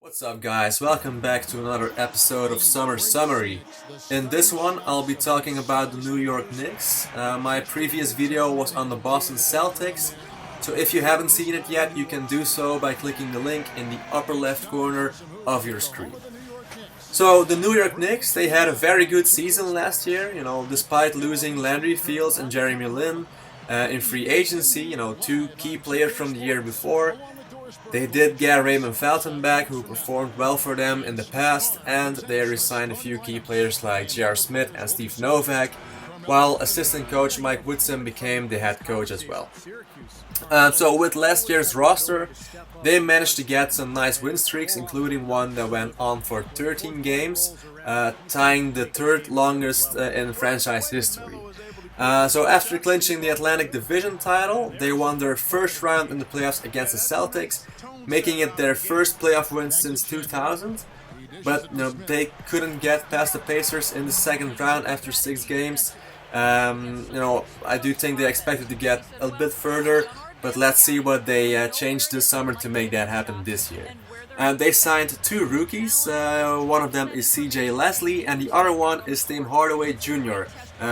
What's up guys, welcome back to another episode of Summer Summary. In this one I'll be talking about the New York Knicks. My previous video was on the Boston Celtics, so if you haven't seen it yet you can do so by clicking the link in the upper left corner of your screen. So the New York Knicks, they had a very good season last year, despite losing Landry Fields and Jeremy Lin in free agency, two key players from the year before. They did get Raymond Felton back, who performed well for them in the past, and they re-signed a few key players like J.R. Smith and Steve Novak, while assistant coach Mike Woodson became the head coach as well. So with last year's roster, they managed to get some nice win streaks, including one that went on for 13 games, tying the third longest in franchise history. So after clinching the Atlantic Division title, they won their first round in the playoffs against the Celtics, making it their first playoff win since 2000. But they couldn't get past the Pacers in the second round after 6 games. I do think they expected to get a bit further, but let's see what they changed this summer to make that happen this year. They signed 2 rookies. One of them is CJ Leslie, and the other one is Tim Hardaway Jr.,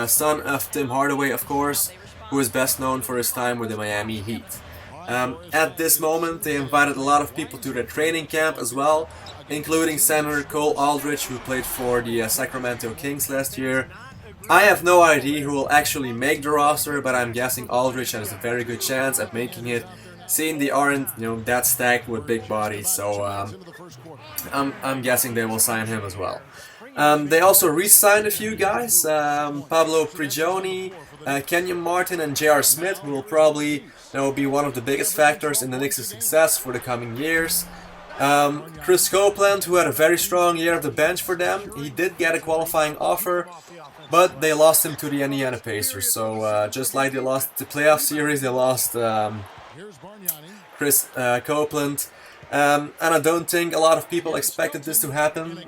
son of Tim Hardaway, of course, who is best known for his time with the Miami Heat. At this moment, they invited a lot of people to their training camp as well, including Senator Cole Aldrich, who played for the Sacramento Kings last year. I have no idea who will actually make the roster, but I'm guessing Aldrich has a very good chance at making it, seeing they aren't that stacked with big bodies, so I'm guessing they will sign him as well. They also re-signed a few guys, Pablo Prigioni, Kenyon Martin and J.R. Smith, who will probably be one of the biggest factors in the Knicks' success for the coming years. Chris Copeland, who had a very strong year at the bench for them, he did get a qualifying offer, but they lost him to the Indiana Pacers. So just like they lost the playoff series, they lost Chris Copeland. And I don't think a lot of people expected this to happen.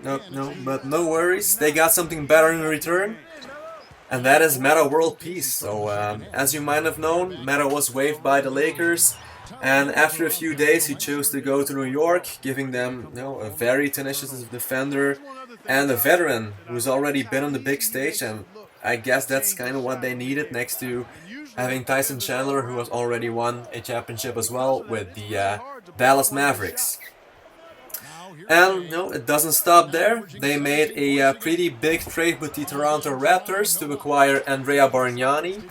But no worries. They got something better in return, and that is Metta World Peace. So as you might have known, Metta was waived by the Lakers, and after a few days he chose to go to New York, giving them a very tenacious defender and a veteran who's already been on the big stage, and I guess that's kind of what they needed next to having Tyson Chandler, who has already won a championship as well with the Dallas Mavericks. And it doesn't stop there. They made a pretty big trade with the Toronto Raptors to acquire Andrea Bargnani,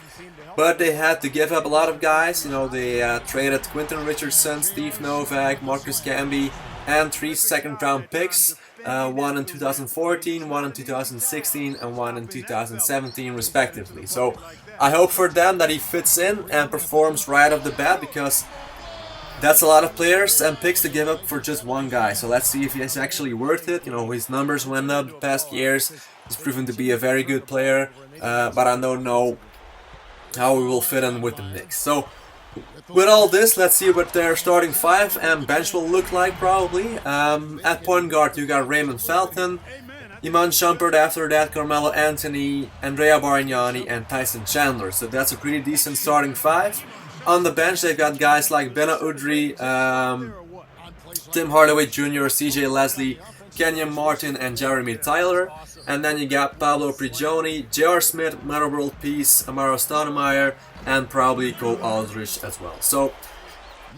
but they had to give up a lot of guys. They traded Quentin Richardson, Steve Novak, Marcus Camby, and 3 second-round picks. One in 2014, one in 2016, and one in 2017 respectively. So I hope for them that he fits in and performs right off the bat, because that's a lot of players and picks to give up for just one guy. So let's see if he's actually worth it. His numbers went up the past years. He's proven to be a very good player, but I don't know how he will fit in with the Knicks. So with all this, let's see what their starting 5 and bench will look like probably. At point guard, you got Raymond Felton, Iman Shumpert, after that Carmelo Anthony, Andrea Bargnani, and Tyson Chandler. So that's a pretty decent starting 5. On the bench, they've got guys like Bena Udrih, Tim Hardaway Jr., CJ Leslie, Kenyon Martin, and Jeremy Tyler. And then you got Pablo Prigioni, J.R. Smith, Metta World Peace, Amaro Stoudemire, and probably Cole Aldrich as well. So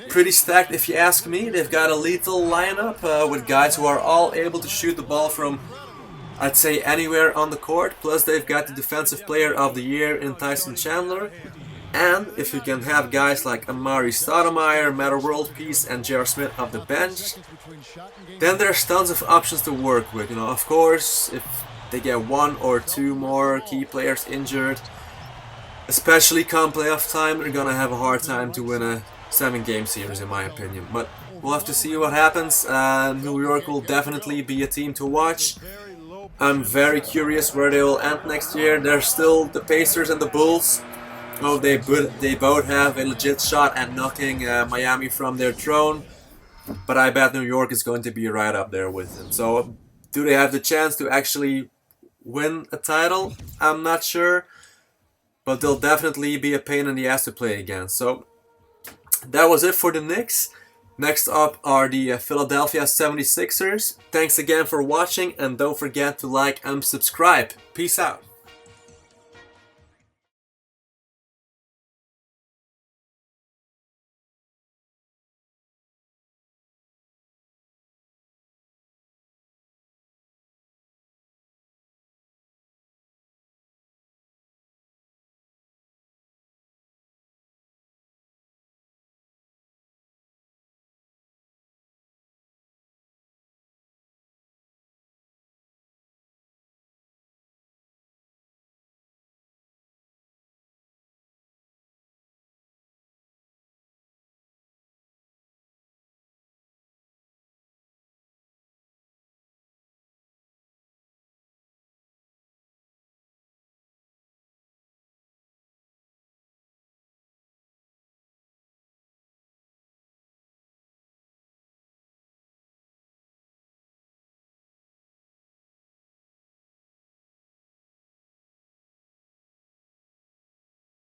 pretty stacked if you ask me. They've got a lethal lineup with guys who are all able to shoot the ball from, I'd say, anywhere on the court. Plus they've got the Defensive Player of the Year in Tyson Chandler. And if you can have guys like Amari Stoudemire, Metta World Peace, and J.R. Smith off the bench, then there's tons of options to work with. Of course, if they get 1 or 2 more key players injured, especially come playoff time, they're gonna have a hard time to win a 7-game series, in my opinion. But we'll have to see what happens. New York will definitely be a team to watch. I'm very curious where they will end next year. There's still the Pacers and the Bulls. They both have a legit shot at knocking Miami from their throne, but I bet New York is going to be right up there with them. So do they have the chance to actually win a title? I'm not sure, but they'll definitely be a pain in the ass to play against. So that was it for the Knicks. Next up are the Philadelphia 76ers. Thanks again for watching, and don't forget to like and subscribe. Peace out.